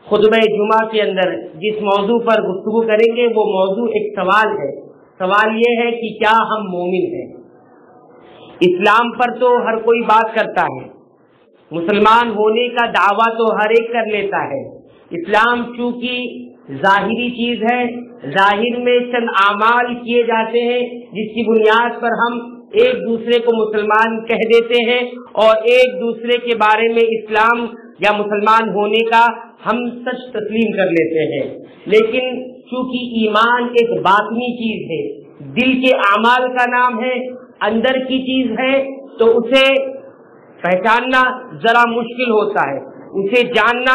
خطبہ جمعہ کے اندر جس موضوع پر گفتگو کریں گے وہ موضوع ایک سوال ہے. سوال یہ ہے کہ کیا ہم مومن ہیں؟ اسلام پر تو ہر کوئی بات کرتا ہے، مسلمان ہونے کا دعویٰ تو ہر ایک کر لیتا ہے. اسلام چونکہ ظاہری چیز ہے، ظاہر میں چند اعمال کیے جاتے ہیں جس کی بنیاد پر ہم ایک دوسرے کو مسلمان کہہ دیتے ہیں اور ایک دوسرے کے بارے میں اسلام یا مسلمان ہونے کا ہم سچ تسلیم کر لیتے ہیں. لیکن چونکہ ایمان ایک باطنی چیز ہے، دل کے اعمال کا نام ہے، اندر کی چیز ہے، تو اسے پہچاننا ذرا مشکل ہوتا ہے، اسے جاننا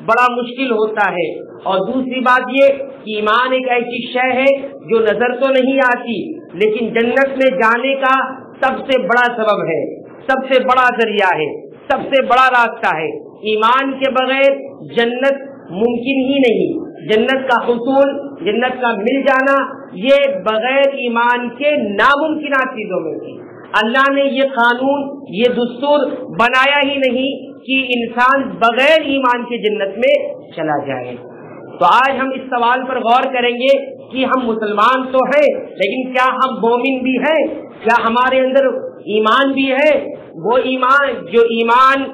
بڑا مشکل ہوتا ہے. اور دوسری بات یہ کہ ایمان ایک ایسی شے ہے جو نظر تو نہیں آتی لیکن جنت میں جانے کا سب سے بڑا سبب ہے، سب سے بڑا ذریعہ ہے، سب سے بڑا راستہ ہے. ایمان کے بغیر جنت ممکن ہی نہیں. جنت کا حصول، جنت کا مل جانا یہ بغیر ایمان کے ناممکنات چیزوں میں سے. اللہ نے یہ قانون، یہ دستور بنایا ہی نہیں کہ انسان بغیر ایمان کے جنت میں چلا جائے. تو آج ہم اس سوال پر غور کریں گے کہ ہم مسلمان تو ہیں لیکن کیا ہم مومن بھی ہیں؟ کیا ہمارے اندر ایمان بھی ہے؟ وہ ایمان جو ایمان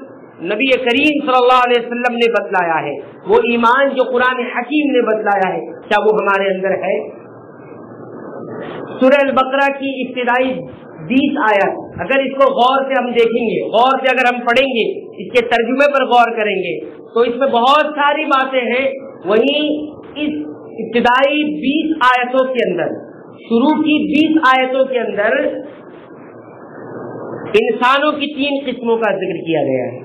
نبی کریم صلی اللہ علیہ وسلم نے بتلایا ہے، وہ ایمان جو قرآن حکیم نے بتلایا ہے، کیا وہ ہمارے اندر ہے؟ سورہ البقرہ کی ابتدائی 20 آیات اگر اس کو غور سے ہم دیکھیں گے، غور سے اگر ہم پڑھیں گے، اس کے ترجمے پر غور کریں گے تو اس میں بہت ساری باتیں ہیں. وہیں اس ابتدائی 20 آیتوں کے اندر، شروع کی 20 آیتوں کے اندر انسانوں کی 3 قسموں کا ذکر کیا گیا ہے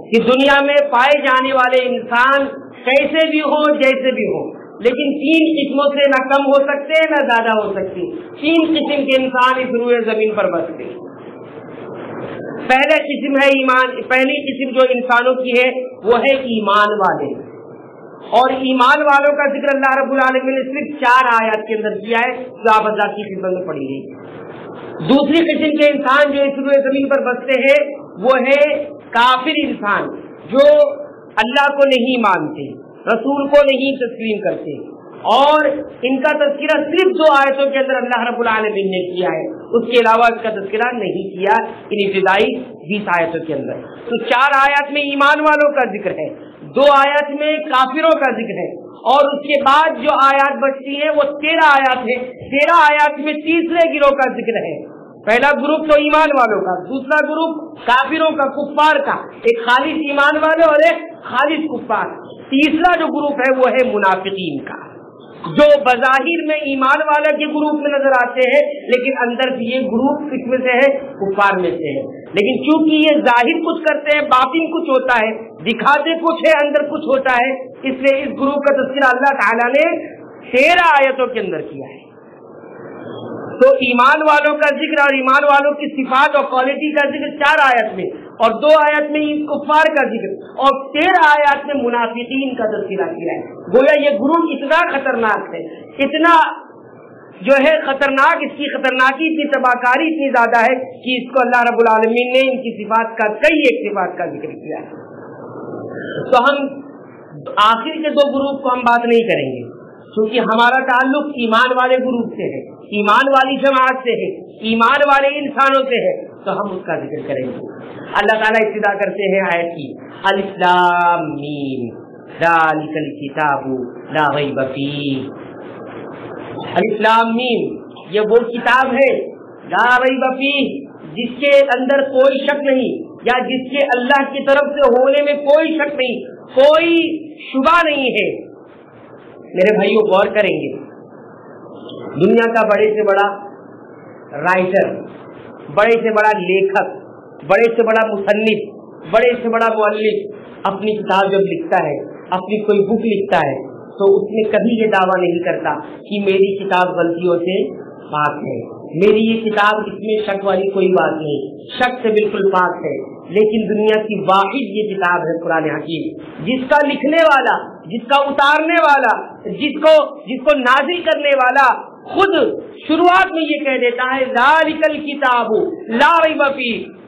کہ دنیا میں پائے جانے والے انسان کیسے بھی ہوں، جیسے بھی ہوں، لیکن 3 قسموں سے نہ کم ہو سکتے نہ زیادہ ہو سکتی. 3 قسم کے انسان اس روئے زمین پر بستے. پہلی قسم ہے ایمان. پہلی قسم جو انسانوں کی ہے وہ ہے ایمان والے، اور ایمان والوں کا ذکر اللہ رب العالمین نے صرف 4 آیات کے اندر کیا ہے جو آپ حضرات کی خدمت میں پڑھی گئی. دوسری قسم کے انسان جو اس روئے زمین پر بستے ہیں وہ ہے کافر انسان، جو اللہ کو نہیں مانتے، رسول کو نہیں تسلیم کرتے، اور ان کا تذکرہ صرف 2 آیتوں کے اندر اللہ رب العالمین نے کیا ہے، اس کے علاوہ اس کا تذکرہ نہیں کیا ان ابتدائی 20 آیتوں کے اندر. تو 4 آیات میں ایمان والوں کا ذکر ہے، 2 آیات میں کافروں کا ذکر ہے، اور اس کے بعد جو آیات بچتی ہیں وہ 13 آیات ہیں. 13 آیات میں تیسرے گروہ کا ذکر ہے. پہلا گروپ تو ایمان والوں کا، دوسرا گروپ کافروں کا، کفار کا، ایک خالص ایمان والے اور ایک خالص کفار. تیسرا جو گروپ ہے وہ ہے منافقین کا، جو بظاہر میں ایمان والا کے گروپ میں نظر آتے ہیں لیکن اندر سے یہ گروپ کس میں سے ہے؟ کفار میں سے ہے. لیکن چونکہ یہ ظاہر کچھ کرتے ہیں، باطن کچھ ہوتا ہے، دکھاتے کچھ ہے، اندر کچھ ہوتا ہے، اس لیے اس گروپ کا تذکرہ اللہ تعالیٰ نے 13 آیتوں کے اندر کیا ہے. تو ایمان والوں کا ذکر اور ایمان والوں کی صفات اور کوالٹی کا ذکر 4 آیت میں، اور 2 آیت میں کفار کا ذکر، اور 13 آیات میں منافقین کا تذکرہ کیا ہے. گویا یہ گروہ اتنا خطرناک ہے، اتنا جو ہے خطرناک، اس کی خطرناکی، اس کی تباہکاری اتنی زیادہ ہے کہ اس کو اللہ رب العالمین نے ان کی صفات کا کئی ایک صفات کا ذکر کیا ہے. تو ہم آخر کے 2 گروپ کو ہم بات نہیں کریں گے کیونکہ ہمارا تعلق ایمان والے گروپ سے ہے، ایمان والی جماعت سے ہے، ایمان والے انسانوں سے ہے، تو ہم اس کا ذکر کریں گے. اللہ تعالیٰ ابتدا کرتے ہیں آیت کی، الف لام میم ذالک الکتاب لا ریب فیہ. الف لام میم یہ وہ کتاب ہے لا ریب فیہ جس کے اندر کوئی شک نہیں، یا جس کے اللہ کی طرف سے ہونے میں کوئی شک نہیں، کوئی شبہ نہیں ہے. میرے بھائیوں غور کریں گے، دنیا کا بڑے سے بڑا رائٹر، بڑے سے بڑا لیکھک، بڑے سے بڑا مصنف، بڑے سے بڑا مؤلف اپنی کتاب جب لکھتا ہے، اپنی کوئی بک لکھتا ہے تو اس میں کبھی یہ دعویٰ نہیں کرتا کہ میری کتاب غلطیوں سے پاک ہے، میری یہ کتاب اس میں شک والی کوئی بات نہیں، شک سے بالکل پاک ہے. لیکن دنیا کی واحد یہ کتاب ہے قرآن حکیم، جس کا لکھنے والا، جس کا اتارنے والا، جس کو نازل کرنے والا خود شروعات میں یہ کہہ دیتا ہے ذالک الکتاب لا ریب فیہ،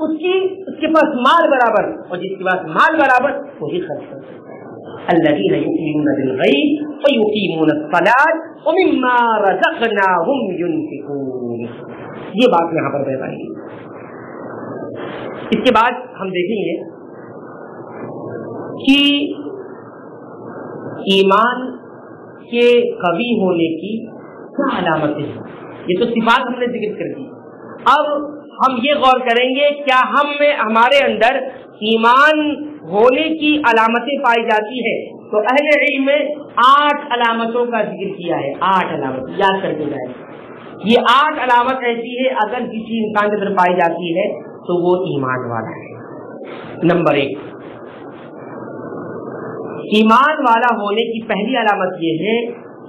اس کے پاس مال برابر، اور جس کے پاس مال برابر وہی خرچ کر سکتا ہے۔ الذین یؤمنون بالغیب ویقیمون الصلاۃ ومما رزقناہم ینفقون، یہ بات یہاں پر بیان کی۔ اس کے بعد ہم دیکھیں گے کہ ایمان کے قوی ہونے کی کیا علامتیں ہیں۔ یہ تو صفات ہم نے ذکر کر دی، اب ہم یہ غور کریں گے کیا ہمارے اندر ایمان ہونے کی علامتیں پائی جاتی ہیں۔ تو اہل علم میں 8 علامتوں کا ذکر کیا ہے، 8 علامت یاد کر کے جائیں۔ یہ 8 علامت ایسی ہے اگر کسی انسان کے اندر پائی جاتی ہے تو وہ ایمان والا ہے۔ نمبر 1، ایمان والا ہونے کی پہلی علامت یہ ہے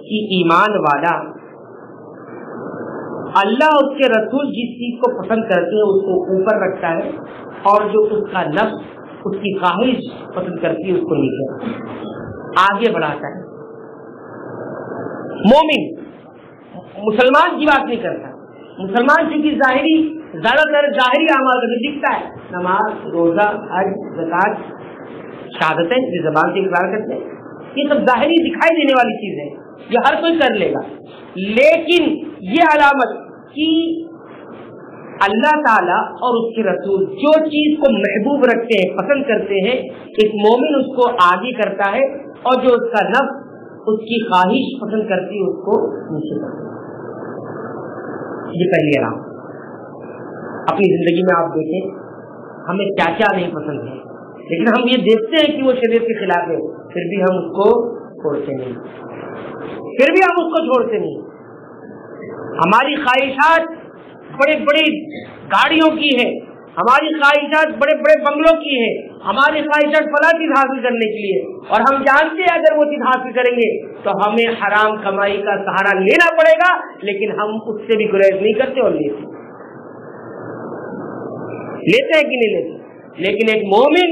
کہ ایمان والا اللہ اس کے رسول جس چیز کو پسند کرتے ہیں اس کو اوپر رکھتا ہے، اور جو اس کا نفس اس کی خواہش پسند کرتی ہے اس کو نیچے آگے بڑھاتا ہے۔ مومن مسلمان کی بات نہیں کرتا، مسلمان چونکہ زیادہ تر ظاہری اعمال میں دکھتا ہے، نماز، روزہ، حج، زکات، شہادتیں جو زبان سے اقرار کرتے ہیں، یہ سب ظاہری دکھائی دینے والی چیز ہے، یہ ہر کوئی کر لے گا۔ لیکن یہ علامت کہ اللہ تعالیٰ اور اس کے رسول جو چیز کو محبوب رکھتے ہیں، پسند کرتے ہیں، ایک مومن اس کو آگے کرتا ہے، اور جو اس کا نفس اس کی خواہش پسند کرتی ہے اس کو نیچے کرتا ہے۔ یہ پہلی علامت۔ اپنی زندگی میں آپ دیکھیں ہمیں کیا کیا نہیں پسند ہے، لیکن ہم یہ دیکھتے ہیں کہ وہ شریعت کے خلاف ہے، پھر بھی ہم اس کو چھوڑتے نہیں، ہماری خواہشات بڑے بڑے گاڑیوں کی ہے، ہماری خواہشات بڑے بڑے بنگلوں کی ہے، ہماری خواہشات فلاں چیز حاصل کرنے کے لیے، اور ہم جانتے ہیں اگر وہ چیز حاصل کریں گے تو ہمیں حرام کمائی کا سہارا لینا پڑے گا، لیکن ہم اس سے بھی گریز نہیں کرتے اور لیتے ہیں کہ نہیں لیتے۔ لیکن ایک مومن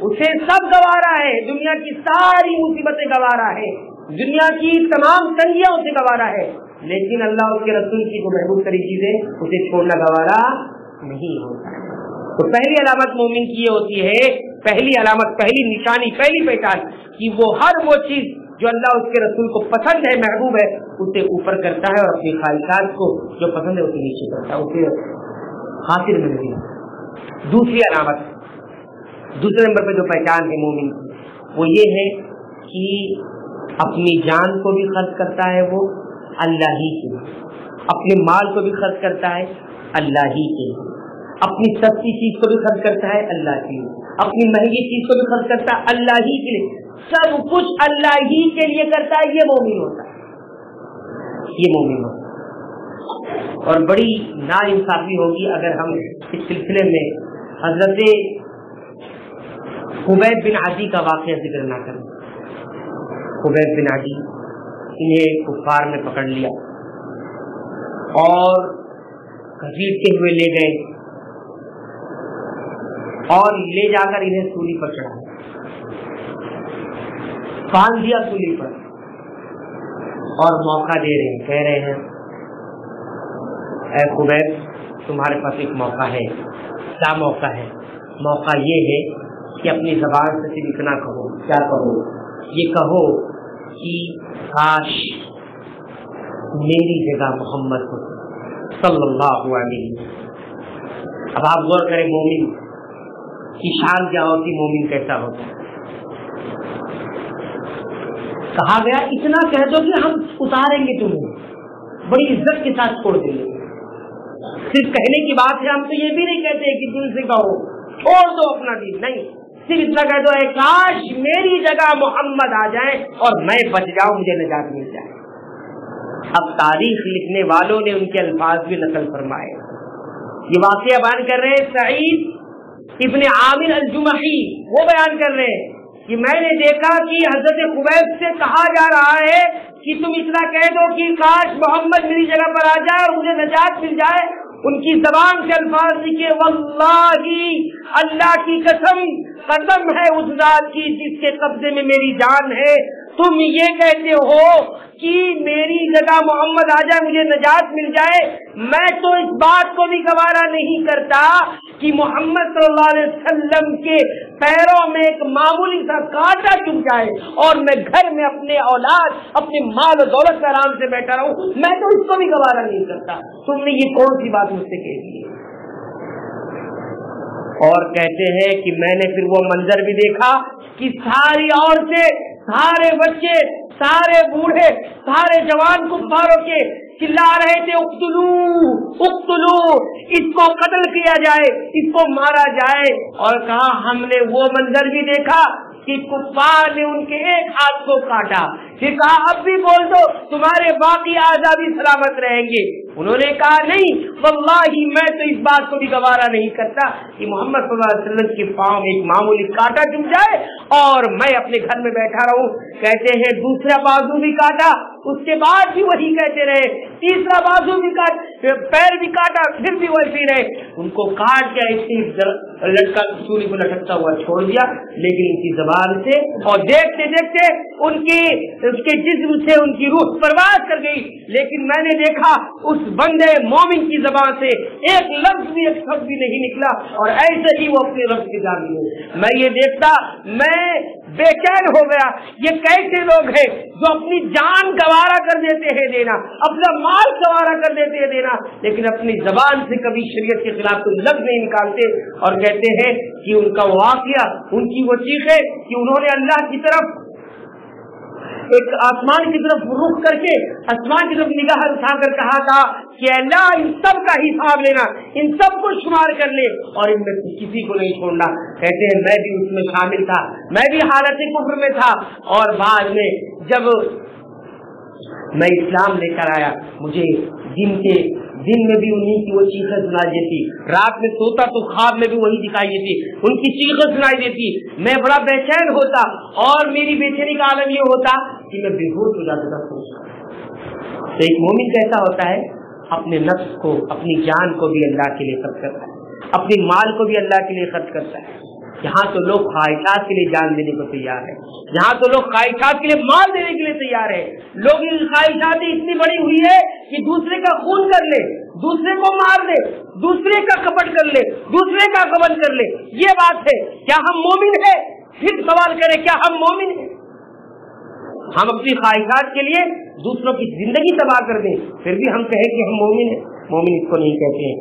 اسے سب گوارا ہے، دنیا کی ساری مصیبتیں گوارا ہے، دنیا کی تمام تنگیاں اسے گوارا ہے، لیکن اللہ اس کے رسول کی جو محبوب ترین چیزیں اسے چھوڑنا گوارا نہیں ہوتا ہے۔ تو پہلی علامت مومن کی یہ ہوتی ہے، پہلی علامت، پہلی نشانی، پہلی پہچان کہ وہ ہر وہ چیز جو اللہ اس کے رسول کو پسند ہے، محبوب ہے، اسے اوپر کرتا ہے، اور اپنی خواہشات کو جو پسند ہے اسے نیچے کرتا ہے، اسے حاصل میں نہیں۔ دوسری علامت، دوسرے نمبر پہ جو پہچان ہے مومن کی وہ یہ ہے کہ اپنی جان کو بھی خرچ کرتا ہے وہ اللہ ہی کے لیے، اپنے مال کو بھی خرچ کرتا ہے اللہ ہی کے لیے، اپنی سستی چیز کو بھی خرچ کرتا ہے اللہ کے لیے، اپنی مہنگی چیز کو بھی خرچ کرتا ہے اللہ ہی کے لیے، سب کچھ اللہ ہی کے لیے کرتا ہے، یہ مومن ہوتا ہے، یہ مومن ہوتا ہے۔ اور بڑی ناانصافی ہوگی اگر ہم اس سلسلے میں حضرت خبیب بن عدی کا واقعہ ذکر نہ کریں۔ خبیب بن عدی، انہیں کفار نے پکڑ لیا اور گھسیٹتے ہوئے لے گئے اور لے جا کر انہیں سولی پر چڑھایا، باندھ دیا سولی پر، اور موقع دے رہے ہیں، کہہ رہے ہیں اے خبیب تمہارے پاس ایک موقع ہے۔ کیا موقع ہے؟ موقع یہ ہے کہ اپنی زبان سے صرف اتنا کہو، کیا کہو؟ یہ کہو کہ کاش میری جگہ محمد صلی اللہ علیہ وسلم۔ اب آپ غور کریں مومن کی شان کیا ہوتی، مومن کیسا ہوتا ہے۔ کہا گیا اتنا کہہ دو کہ ہم اتاریں گے تمہیں، بڑی عزت کے ساتھ چھوڑ دیں گے۔ صرف کہنے کی بات ہے، ہم تو یہ بھی نہیں کہتے کہ دل سے کہو چھوڑ دو اپنا دین، نہیں، صرف اتنا کہہ دو اے کاش میری جگہ محمد آ جائیں اور میں بچ جاؤں، مجھے نجات مل جائے۔ اب تاریخ لکھنے والوں نے ان کے الفاظ بھی نقل فرمائے، یہ واقعہ بیان کر رہے ہیں سعید ابن عامر الجمحی، وہ بیان کر رہے ہیں کہ میں نے دیکھا کہ حضرت خبیب سے کہا جا رہا ہے کہ تم اتنا کہہ دو کہ کاش محمد میری جگہ پر آ جائے اور مجھے نجات مل جائے۔ ان کی زبان سے الفاظ لکھے واللہ اللہ کی قسم، قسم ہے اس ذات کی جس کے قبضے میں میری جان ہے، تم یہ کہتے ہو کہ میری جگہ محمد آ جائے مجھے نجات مل جائے، میں تو اس بات کو بھی گوارا نہیں کرتا کہ محمد صلی اللہ علیہ وسلم کے پیروں میں ایک معمولی سا کانٹا چبھ جائے اور میں گھر میں اپنے اولاد اپنے مال و دولت سے آرام سے بیٹھا رہوں، میں تو اس کو بھی گوارا نہیں کرتا، تم نے یہ کون سی بات مجھ سے کہہ دی ہے؟ اور کہتے ہیں کہ میں نے پھر وہ منظر بھی دیکھا کہ ساری عورتیں، سارے بچے، سارے بوڑھے، سارے جوان کفاروں کے چلا رہے تھے اقتلو اقتلو، اس کو قتل کیا جائے، اس کو مارا جائے۔ اور کہا ہم نے وہ منظر بھی دیکھا کہ کفار نے ان کے ایک ہاتھ کو کاٹا، پھر کہا اب بھی بول دو تمہارے باقی اعضاء بھی سلامت رہیں گے۔ انہوں نے کہا نہیں واللہ میں تو اس بات کو بھی گوارا نہیں کرتا کہ محمد صلی اللہ علیہ وسلم کے پاؤں میں ایک معمولی کانٹا چبھ جائے اور میں اپنے گھر میں بیٹھا رہوں۔ کہتے ہیں دوسرا بازو بھی کاٹا، اس کے بعد بھی وہی کہتے رہے، تیسرا بازو بھی کاٹ، پیر بھی کاٹا، پھر بھی ویسے رہے۔ ان کو کاٹ کے ایسے لٹکا سولی کو لٹکتا ہوا چھوڑ دیا، لیکن ان کی زبان سے اور دیکھتے دیکھتے ان کے جسم سے ان کی روح پرواز کر گئی، لیکن میں نے دیکھا اس بندے مومن کی زبان سے ایک لفظ بھی، ایک شبد بھی نہیں نکلا، اور ایسے ہی وہ اپنے رب کی جان لیے۔ میں یہ دیکھتا میں بے چین ہو گیا، یہ کیسے لوگ ہیں جو اپنی جان گوارا کر دیتے ہیں دینا، اپنا مال گوارا کر دیتے ہیں دینا، لیکن اپنی زبان سے کبھی شریعت کے خلاف کوئی لفظ نہیں نکالتے۔ اور کہتے ہیں کہ ان کا واقعہ، ان کی وہ چیخیں کہ انہوں نے اللہ کی طرف ایک آسمان کی طرف رخ کر کے آسمان کی طرف نگاہ اٹھا کر کہا تھا کہ اللہ ان سب کا حساب لینا، ان سب کو شمار کر لے اور ان میں کسی کو نہیں چھوڑنا۔ کہتے ہیں میں بھی اس میں شامل تھا، میں بھی حالت کفر میں تھا، اور بعد میں جب میں اسلام لے کر آیا مجھے دن میں بھی انہیں کی وہ چیخیں سنائی دیتی، رات میں سوتا تو خواب میں بھی وہی دکھائی دیتی، ان کی چیخیں سنائی دیتی، میں بڑا بے چین ہوتا، اور میری بے چینی کا عالم یہ ہوتا کہ میں بے ہوش ہو جاتا تھا۔ تو ایک مومن کیسا ہوتا ہے؟ اپنے نفس کو، اپنی جان کو بھی اللہ کے لیے خرچ کرتا ہے، اپنی مال کو بھی اللہ کے لیے خرچ کرتا ہے۔ یہاں تو لوگ خواہشات کے لیے جان دینے کو تیار ہے، یہاں تو لوگ خواہشات کے لیے مال دینے کے لیے تیار ہے۔ لوگ ان خواہشات اتنی بڑی ہوئی ہے کہ دوسرے کا خون کر لے، دوسرے کو مار دے، دوسرے کا کپٹ کر لے، دوسرے کا قتل کر لے۔ یہ بات ہے، کیا ہم مومن ہیں؟ پھر سوال کریں کیا ہم مومن ہیں؟ ہم اپنی خواہشات کے لیے دوسروں کی زندگی تباہ کر دیں، پھر بھی ہم کہیں کہ ہم مومن ہیں؟ مومن اس کو نہیں کہتے ہیں،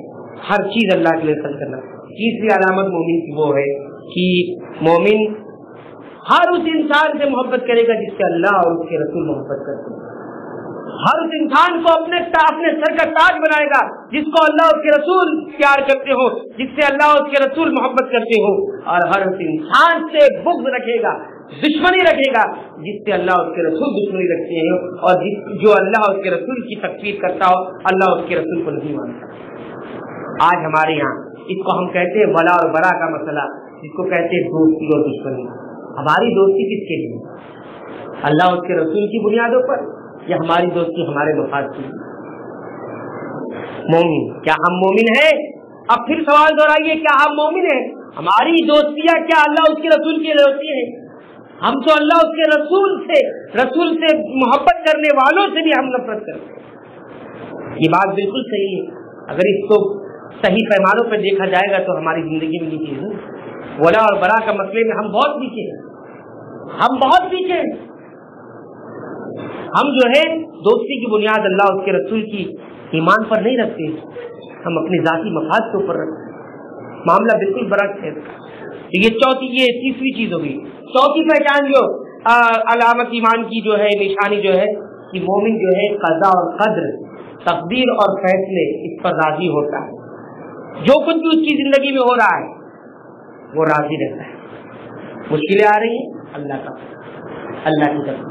ہر چیز اللہ کے لیے خرچ کرنا۔ تیسری علامت مومن کی وہ ہے کہ مومن ہر اس انسان سے محبت کرے گا جس سے اللہ اور اس کے رسول محبت کرتے ہیں، ہر اس انسان کو اپنے سر کا تاج بنائے گا جس کو اللہ اور اس کے رسول پیار کرتے ہو، جس سے اللہ اور اس کے رسول محبت کرتے ہو، اور ہر اس انسان سے بغض رکھے گا، دشمنی رکھے گا جس سے اللہ اور اس کے رسول دشمنی رکھتے ہیں، اور جو اللہ اور اس کے رسول کی تکفیر کرتا ہو اللہ اور اس کے رسول کو نہیں مانتا۔ آج ہمارے یہاں اس کو ہم کہتے ہیں ولا اور برا کا مسئلہ، جس کو کہتے ہیں دوستی اور دشمنی۔ ہماری دوستی کس کے لیے؟ اللہ اور اس کے رسول کی بنیادوں پر، یا ہماری دوستی ہمارے مفاد کی؟ مومن، کیا ہم مومن ہیں؟ اب پھر سوال دہرائیے، کیا ہم مومن ہیں؟ ہماری دوستیاں کیا اللہ اس کے رسول کی ہوتی ہیں؟ ہم تو اللہ اس کے رسول سے محبت کرنے والوں سے بھی ہم نفرت کرتے ہیں۔ یہ بات بالکل صحیح ہے، اگر اس کو صحیح پیمانوں پر دیکھا جائے گا تو ہماری زندگی میں یہ چیز ہے۔ ولا اور برا کا مسئلے میں ہم بہت پیچھے ہیں، ہم بہت پیچھے ہیں۔ ہم جو ہے دوستی کی بنیاد اللہ اور اس کے رسول کی ایمان پر نہیں رکھتے، ہم اپنے ذاتی مفاد کے اوپر رکھتے ہیں۔ معاملہ بالکل برعکس ہے۔ یہ تیسری چیز ہوگی۔ چوتھی پہچان جو علامت ایمان کی جو ہے، نشانی جو ہے کہ مومن جو ہے قضاء اور قدر، تقدیر اور فیصلے اس پر راضی ہوتا ہے۔ جو کچھ بھی اس کی زندگی میں ہو رہا ہے وہ راضی رہتا ہے۔ مشکلیں آ رہی ہیں، اللہ کی طرف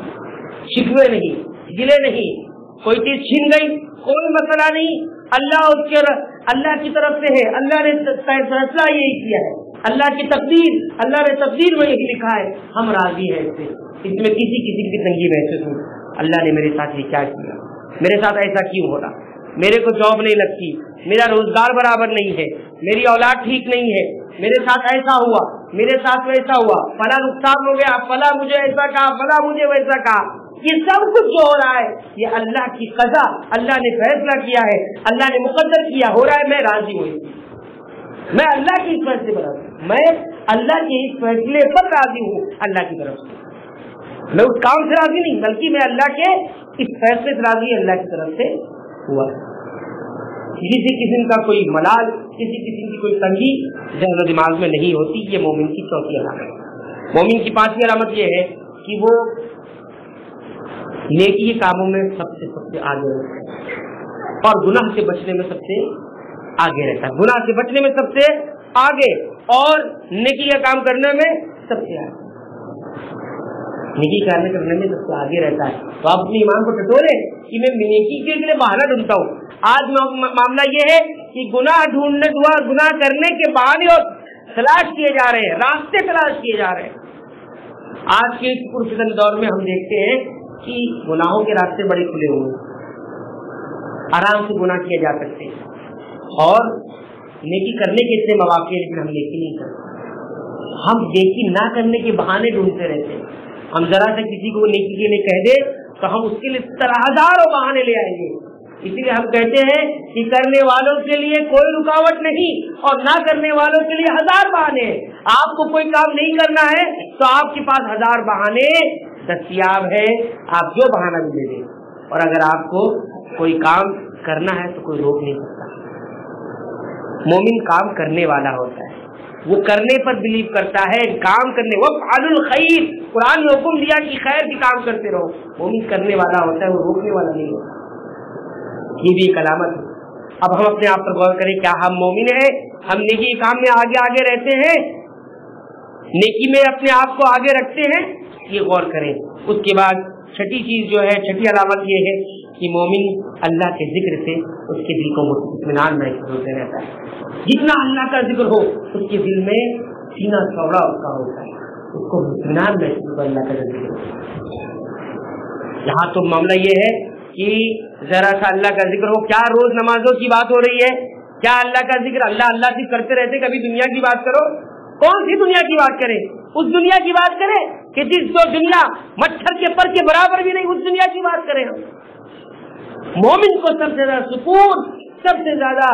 شکوے نہیں، گلے نہیں، کوئی چیز چھن گئی کوئی مسئلہ نہیں، اللہ کی طرف سے ہے، اللہ نے فیصلہ یہی کیا ہے، اللہ کی تقدیر، اللہ نے تقدیر میں یہی لکھا ہے، ہم راضی ہیں اس سے۔ اس میں کسی کی تنگی محسوس ہو، اللہ نے میرے ساتھ یہ کیا کیا، میرے ساتھ ایسا کیوں ہو رہا، میرے کو جاب نہیں لگتی، میرا روزگار برابر نہیں ہے، میری اولاد ٹھیک نہیں ہے، میرے ساتھ ایسا ہوا، میرے ساتھ ویسا ہوا، فلاں نقصان ہو گیا، فلاں مجھے ایسا کہا، فلاں مجھے ویسا کہا۔ یہ سب کچھ جو ہو رہا ہے یہ اللہ کی قضا، اللہ نے فیصلہ کیا ہے، اللہ نے مقدر کیا، ہو رہا ہے، میں راضی ہوں۔ میں اللہ کے اس فیصلے پر راضی ہوں، میں اللہ کے اس فیصلے پر راضی ہوں اللہ کی طرف سے، میں اس کام سے راضی نہیں بلکہ میں اللہ کے اس فیصلے سے راضی اللہ کی طرف سے ہوا۔ کسی قسم کا کوئی ملال، کسی قسم کی کوئی تنگی ذہن و دماغ میں نہیں ہوتی۔ یہ مومن کی چوتھی علامت ہے۔ مومن کی پانچویں علامت یہ ہے کہ وہ نیکی کے کاموں میں سب سے آگے رہتا ہے اور گناہ سے بچنے میں سب سے آگے رہتا ہے، گناہ سے بچنے میں سب سے آگے اور نیکی کا کام کرنے میں سب سے آگے، نیکی کرنے میں سب سے آگے رہتا ہے۔ تو آپ اپنے ایمان کو ٹٹولے کہ میں نیکی کے لیے بہانہ ڈھونڈتا ہوں۔ آج معاملہ یہ ہے کہ گناہ کرنے کے بہانے اور تلاش کیے جا رہے ہیں، راستے تلاش کیے جا رہے ہیں۔ آج کے اس پرفتن دور میں ہم دیکھتے ہیں کہ گناہوں کے راستے بڑے کھلے ہوئے ہیں، آرام سے گناہ کیے جا سکتے ہیں اور نیکی کرنے کے اتنے مواقع ہیں، لیکن ہم نیکی نہیں کرتے، ہم نیکی نہ کرنے کے بہانے ڈھونڈتے رہتے ہیں۔ ہم ذرا سے کسی کو نیکی کے لیے کہہ دے تو ہم اس کے لیے ہزاروں بہانے لے آئیں گے۔ اسی لیے ہم کہتے ہیں کہ کرنے والوں کے لیے کوئی رکاوٹ نہیں اور نہ کرنے والوں کے لیے ہزار بہانے ہیں۔ آپ کو کوئی کام نہیں کرنا ہے تو آپ کے پاس ہزار بہانے دستیاب ہے، آپ جو بہانہ بھی دے دیں، اور اگر آپ کو کوئی کام کرنا ہے تو کوئی روک نہیں سکتا۔ مومن کام کرنے والا ہوتا ہے، وہ کرنے پر بلیو کرتا ہے، کام کرنے، وَافْعَلُوا الْخَيْرَ، قرآن نے حکم دیا کہ خیر کی کام کرتے رہو۔ مومن کرنے والا ہوتا ہے، وہ روکنے والا نہیں ہوتا۔ یہ بھی ایک علامت ہے۔ اب ہم اپنے آپ پر غور کریں، کیا ہم مومن ہیں؟ ہم نیکی کے کام میں آگے آگے رہتے ہیں، نیکی میں اپنے آپ کو آگے رکھتے ہیں؟ یہ غور کریں۔ اس کے بعد چھٹی چیز جو ہے، چھٹی علامت یہ ہے کہ مومن اللہ کے ذکر سے اس کے دل کو اطمینان محسوس ہوتے رہتا ہے۔ جتنا اللہ کا ذکر ہو اس کے دل میں سینہ چوڑا اس کا ہوتا ہے، اس کو اطمینان محسوس ہوتا ہے اللہ کا ذکر۔ یہاں تو معاملہ یہ ہے کہ ذرا سا اللہ کا ذکر ہو، کیا روز نمازوں کی بات ہو رہی ہے؟ کیا اللہ کا ذکر اللہ ذکر کرتے رہتے؟ کبھی دنیا کی بات کرو، کون سی دنیا کی بات کریں؟ اس دنیا کی بات کریں کہ جس جو دنیا مچھر کے پر کے برابر بھی نہیں، اس دنیا کی بات کریں ہم۔ مومن کو سب سے زیادہ سکون، سب سے زیادہ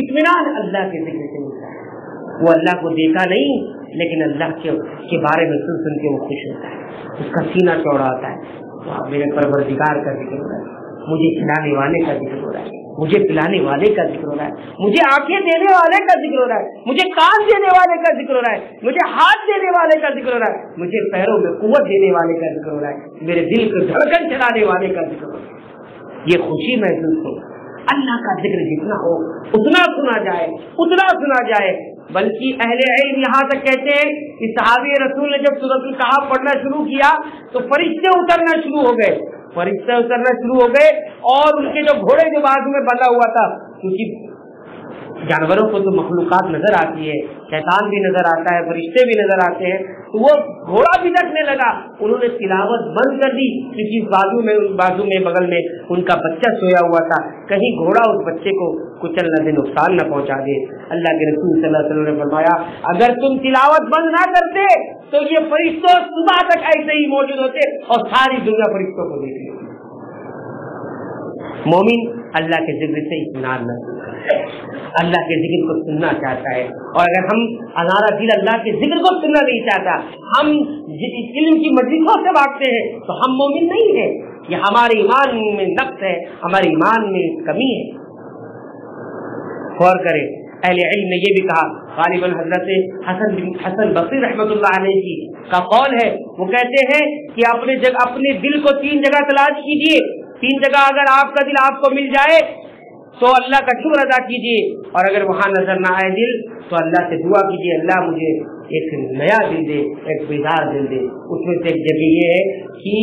اطمینان اللہ کے ذکر سے ملتا ہے۔ وہ اللہ کو دیکھا نہیں لیکن اللہ کے بارے میں سن کے وہ خوش ہوتا ہے، اس کا سینہ چوڑا ہوتا ہے۔ میرے پروردگار کا ذکر ہو رہا ہے، مجھے کھلانے والے کا ذکر ہو رہا ہے، مجھے پلانے والے کا ذکر ہو رہا ہے، مجھے آنکھیں دینے والے کا ذکر ہو رہا ہے، مجھے کان دینے والے کا ذکر ہو رہا ہے، مجھے ہاتھ دینے والے کا ذکر ہو رہا ہے، مجھے پیروں میں قوت دینے والے کا ذکر ہو رہا ہے، میرے دل کو دھڑکن چلانے والے کا ذکر ہو رہا ہے۔ یہ خوشی محسوس ہو، اللہ کا ذکر جتنا ہو اتنا سنا جائے، اتنا سنا جائے۔ بلکہ اہل علم یہاں تک کہتے ہیں کہ صحابی رسول نے جب سورۃ الکہف پڑھنا شروع کیا تو فرشتے اترنا شروع ہو گئے، فرشتے اترنا شروع ہو گئے اور ان کے جو گھوڑے جو بازو میں بندھا ہوا تھا، کیونکہ جانوروں کو تو مخلوقات نظر آتی ہے، شیطان بھی نظر آتا ہے، فرشتے بھی نظر آتے ہیں، تو وہ گھوڑا بھی ڈرنے لگا۔ انہوں نے تلاوت بند کر دی کیونکہ بازو میں بغل میں ان کا بچہ سویا ہوا تھا، کہیں گھوڑا اس بچے کو کچل نہ دے، نقصان نہ پہنچا دے۔ اللہ کے رسول صلی اللہ علیہ وسلم نے فرمایا اگر تم تلاوت بند نہ کرتے تو یہ فرشتوں صبح تک ایسے ہی موجود ہوتے اور ساری دنیا فرشتوں کو دیکھ لیتی۔ مومن اللہ کے ذکر سے اطمینان نہ اللہ کے ذکر کو سننا چاہتا ہے، اور اگر ہم ہمارا دل اللہ کے ذکر کو سننا نہیں چاہتا، ہم علم کی مجلسوں سے بھاگتے ہیں تو ہم مومن نہیں ہیں، یہ ہمارے ایمان میں نقص ہے، ہمارے ایمان میں کمی ہے۔ غور کریں، اہل علم نے یہ بھی کہا، غالباً حضرت حسن بصری رحمۃ اللہ علیہ کی کا قول ہے، وہ کہتے ہیں کہ اپنے دل کو 3 جگہ تلاش کیجیے، 3 جگہ اگر آپ کا دل آپ کو مل جائے تو اللہ کا شکر ادا کیجیے، اور اگر وہاں نظر نہ آئے دل تو اللہ سے دعا کیجیے اللہ مجھے ایک نیا دل دے، ایک بیدار دل دے۔ اس میں سے ایک جگہ یہ ہے کہ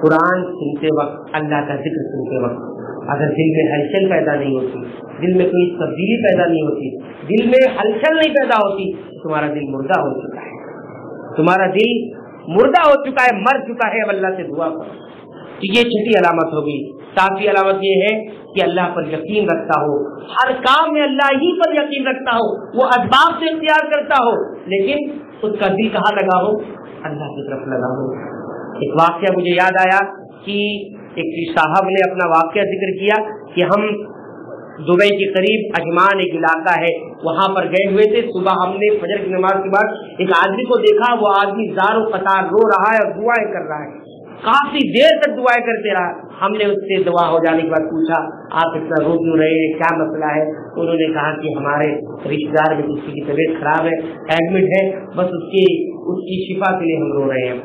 قرآن سنتے وقت، اللہ کا ذکر سنتے وقت اگر دل میں ہلچل پیدا نہیں ہوتی، دل میں کوئی تبدیلی پیدا نہیں ہوتی، دل میں ہلچل نہیں پیدا ہوتی، تمہارا دل مردہ ہو چکا ہے، تمہارا دل مردہ ہو چکا ہے، مر چکا ہے۔ اب اللہ سے دعا کرو۔ تو یہ چھٹی علامت ہوگی۔ 7ویں علامت یہ ہے کہ اللہ پر یقین رکھتا ہو، ہر کام میں اللہ ہی پر یقین رکھتا ہو، وہ اسباب سے اختیار کرتا ہو لیکن اس کا دل کہاں لگا ہو؟ اللہ کی طرف لگا ہو۔ ایک واقعہ مجھے یاد آیا کہ ایک صاحب نے اپنا واقعہ ذکر کیا کہ ہم دبئی کے قریب اجمان ایک علاقہ ہے، وہاں پر گئے ہوئے تھے. صبح ہم نے فجر کی نماز کے بعد ایک آدمی کو دیکھا، وہ آدمی زار و قطار رو رہا ہے اور دعائیں کر رہا ہے، کافی دیر تک دعائیں کرتے رہا. ہم نے اس سے دعا ہو جانے کے بعد پوچھا آپ اتنا رو کیوں رہے ہیں، کیا مسئلہ ہے؟ انہوں نے کہا کہ ہمارے رشتے دار میں کسی کی طبیعت خراب ہے، ایڈمٹ ہے، بس اس کی شفا کے لیے ہم رو رہے ہیں.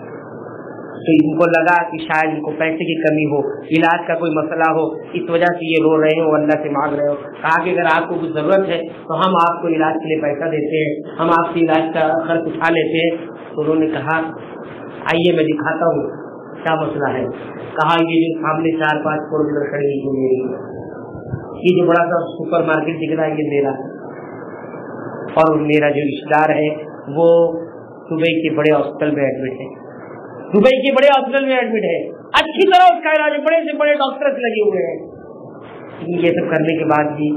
تو ان کو لگا کہ شاید ان کو پیسے کی کمی ہو، علاج کا کوئی مسئلہ ہو، اس وجہ سے یہ رو رہے ہو، اللہ سے مانگ رہے ہو. کہا کہ اگر آپ کو کچھ ضرورت ہے تو ہم آپ کو علاج کے لیے پیسہ دیتے ہیں، ہم آپ کے علاج کا خرچ اٹھا لیتے ہیں. تو انہوں نے کہا آئیے میں دکھاتا ہوں کیا مسئلہ ہے. کہا یہ جو سامنے 4-5 فور ویلر کھڑی ہے میری، یہ جو بڑا سا سپر مارکیٹ دکھ رہا ہے یہ میرا، اور میرا جو رشتہ دار ہے وہ دبئی کے بڑے ہاسپٹل میں ایڈمٹ ہے، دبئی کے بڑے ہاسپٹل میں ایڈمٹ ہے، اچھی طرح اس کا علاج، بڑے سے بڑے ڈاکٹرز لگے ہوئے ہیں. یہ سب کرنے کے بعد بھی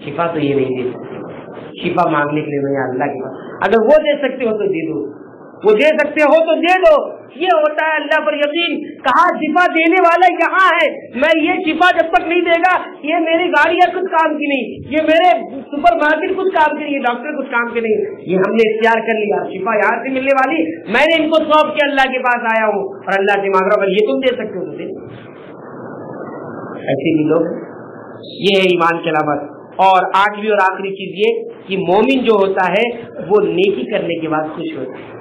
شفا تو یہ نہیں دے سکتے. شفا مانگنے کے لیے میں اللہ کے پاس، اگر وہ دے سکتے ہو تو دے دو، وہ دے سکتے ہو تو دے دو. یہ ہوتا ہے اللہ پر یقین. کہا شفا دینے والا یہاں ہے، میں یہ شفا جب تک نہیں دے گا، یہ میری گاڑیاں کچھ کام کی نہیں، یہ میرے سپر مارکیٹ کچھ کام کی نہیں، یہ ڈاکٹر کچھ کام کے نہیں. یہ ہم نے اختیار کر لیا، شفا یہاں سے ملنے والی، میں نے ان کو سونپ کے اللہ کے پاس آیا ہوں اور اللہ سے مانگ رہا ہوں. یہ تم دے سکتے ہو تو دے. ایسے بھی لوگ، یہ ہے ایمان کی علامت. اور آٹھویں اور آخری چیز یہ کہ مومن جو ہوتا ہے وہ نیکی کرنے کے بعد خوش ہوتا ہے،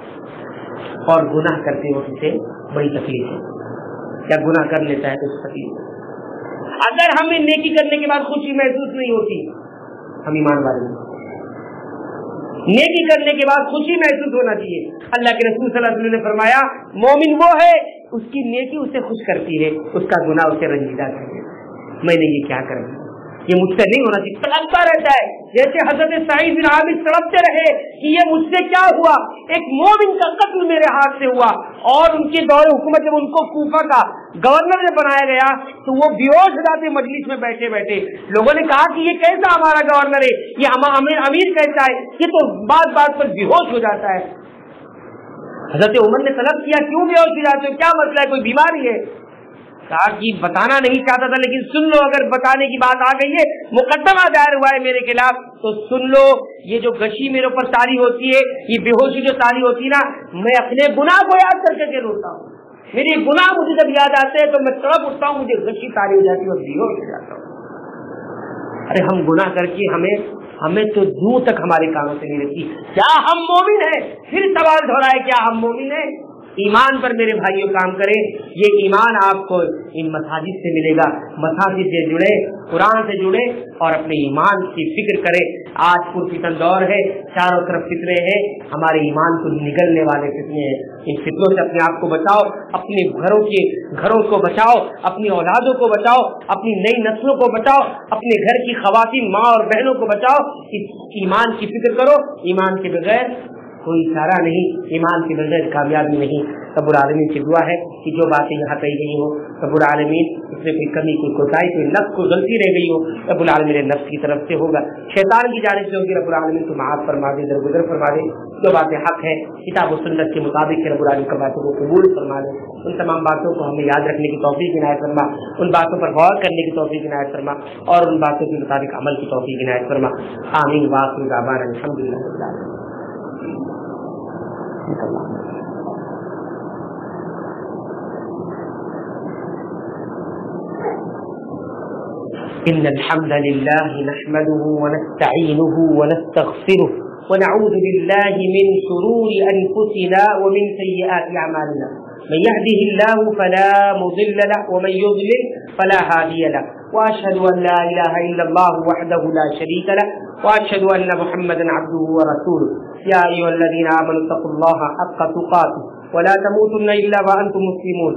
اور گناہ کرتے وقت سے بڑی تکلیف ہے. کیا گناہ کر لیتا ہے تو اس تکلیف ہے. اگر ہمیں نیکی کرنے کے بعد خوشی محسوس نہیں ہوتی ہم ایمان والے نہیں. نیکی کرنے کے بعد خوشی محسوس ہونا چاہیے. اللہ کے رسول صلی اللہ علیہ وسلم نے فرمایا مومن وہ ہے اس کی نیکی اسے خوش کرتی ہے، اس کا گناہ اسے رنجیدہ کرتی ہے. میں نے یہ کیا کر دیا، یہ مجھ سے نہیں ہونا چاہیے. تڑپتا رہتا ہے جیسے حضرت سعید بن عامر تڑپتے رہے کہ یہ مجھ سے کیا ہوا. ایک مومن کا قتل میرے ہاتھ سے ہوا، اور ان کے دور حکومت جب ان کو کوفہ کا گورنر جب بنایا گیا تو وہ بیہوش ہو جاتے مجلس میں بیٹھے بیٹھے. لوگوں نے کہا کہ یہ کیسا ہمارا گورنر ہے، یہ امیر کیسا ہے، یہ تو بات بات پر بیہوش ہو جاتا ہے. حضرت عمر نے طلب کیا کیوں بیہوش ہو جاتے ہو، کیا مسئلہ ہے، کوئی بیماری ہے؟ کہا کہ بتانا نہیں چاہتا تھا لیکن سن لو، اگر بتانے کی بات آ گئی ہے، مقدمہ دائر ہوا ہے میرے خلاف تو سن لو. یہ جو گشی میرے اوپر تاری ہوتی ہے، یہ بے ہوشی جو تاری ہوتی ہے نا، میں اپنے گناہ کو یاد کر کے روتا ہوں. میرے گناہ مجھے جب یاد آتے ہیں تو میں تڑپ اٹھتا ہوں، مجھے گشی تاری ہو جاتی ہے اور بے ہوش ہو جاتا ہوں. ارے ہم گناہ کر کے ہمیں تو دور تک ہمارے کانوں سے نہیں رہتی. کیا ہم مومن ہیں؟ پھر سوال دہرائے کیا ہم مومن ہیں؟ ایمان پر میرے بھائیوں کام کریں. یہ ایمان آپ کو ان مساجد سے ملے گا. مساجد سے جڑے، قرآن سے جڑے اور اپنے ایمان کی فکر کریں. آج پرفتن دور ہے، چاروں طرف فتنے ہیں، ہمارے ایمان کو نگلنے والے فتنے ہیں. ان فتنوں سے اپنے آپ کو بچاؤ، اپنے گھروں کو بچاؤ، اپنی اولادوں کو بچاؤ، اپنی نئی نسلوں کو بچاؤ، اپنے گھر کی خواتین ماں اور بہنوں کو بچاؤ. ایمان کی فکر کرو. ایمان کے بغیر کوئی چارہ نہیں، ایمان کے بغیر کامیابی نہیں. رب العالمین کی دعا ہے کہ جو باتیں یہاں کہی گئی ہوں رب العالمین اس میں کوئی کمی، کوئی کوتاہی، کوئی نفس کو غلطی رہ گئی ہو، رب العالمین نفس کی طرف سے ہوگا، شیطان کی جانب سے ہوگی. رب العالمین تو معاف فرما دے، درگزر فرما دے. جو باتیں حق ہے کتاب و سنت کے مطابق رب العالمین کی باتوں کو قبول فرما دے. ان تمام باتوں کو ہمیں یاد رکھنے کی توفیق عنایت فرما، ان باتوں پر غور کرنے کی توفیق عنایت فرما، اور ان باتوں کے مطابق عمل کی توفیق عنایت فرما. آمین. وآخر دعوانا الحمدللہ رب العالمین. إن الحمد لله نحمده ونستعينه ونستغفره ونعوذ بالله من شرور أنفسنا ومن سيئات أعمالنا. من يهده الله فلا مضل له ومن يضلل فلا هادي له. وأشهد أن لا إله إلا الله وحده لا شريك له وأشهد أن محمدا عبده ورسوله. يا أيها الذين آمنوا اتقوا الله حق تقاته ولا تموتن إلا وأنتم مسلمون.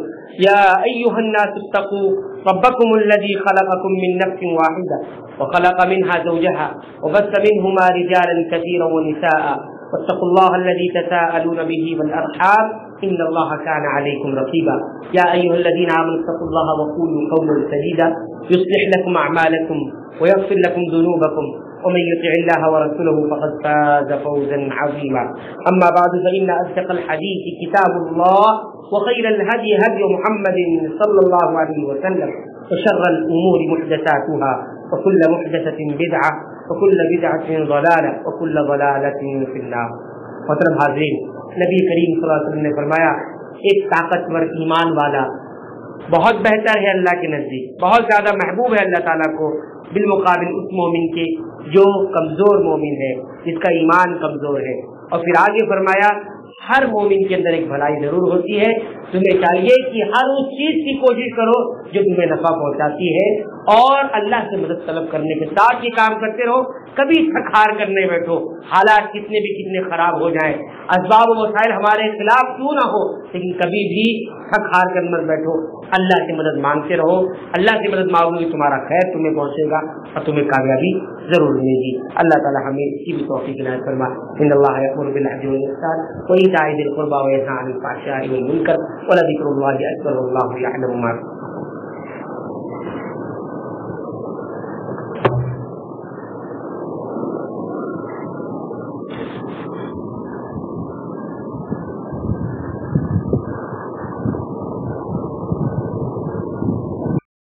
يا أيها الناس اتقوا ربكم الذي خلقكم من نفس واحدة وخلق منها زوجها وبث منهما رجالا كثيرا ونساء واتقوا الله الذي تساءلون به والأرحام إن الله كان عليكم رقيبا. يا أيها الذين آمنوا اتقوا الله وقولوا قولا سديدا يصلح لكم أعمالكم ويغفر لكم ذنوبكم ومن يطع الله ورسوله فقد فاز فوزا عظيما. أما بعد فإن أصدق الحديث كتاب الله وخير الهدي هدي محمد صلى الله عليه وسلم وشر الأمور محدثاتها وكل محدثة بدعة وكل بدعة ضلالة وكل ضلالة في النار۔ محترم حاضرین، نبی کریم صلی اللہ علیہ وسلم نے فرمایا ایک طاقتور ایمان والا بہت بہتر ہے اللہ کے نزدیک، بہت زیادہ محبوب ہے اللہ تعالیٰ کو، بالمقابل اس مومن کے جو کمزور مومن ہے، جس کا ایمان کمزور ہے۔ اور پھر آگے فرمایا ہر مومن کے اندر ایک بھلائی ضرور ہوتی ہے، تمہیں چاہیے کہ ہر اس چیز کی کوشش کرو جو تمہیں نفع پہنچاتی ہے، اور اللہ سے مدد طلب کرنے کے ساتھ یہ کام کرتے رہو، کبھی تھک ہار کرنے بیٹھو، حالات کتنے خراب ہو جائیں، اسباب و وسائل ہمارے خلاف کیوں نہ ہو، لیکن کبھی بھی تھک ہار کر مت بیٹھو، اللہ سے مدد مانگتے رہو۔ اللہ سے مدد مانگو گے تمہارا خیر تمہیں پہنچے گا اور تمہیں کامیابی ضرور ملے گی۔ اللہ تعالی ہمیں اسی بھی توفیق عنایت فرما۔ ان اللہ یأمر بالعدل والإحسان وإيتاء ذي القربى وينهى عن الفحشاء والمنکر ولذکر اللہ اکبر واللہ یعلم ما تصنعون۔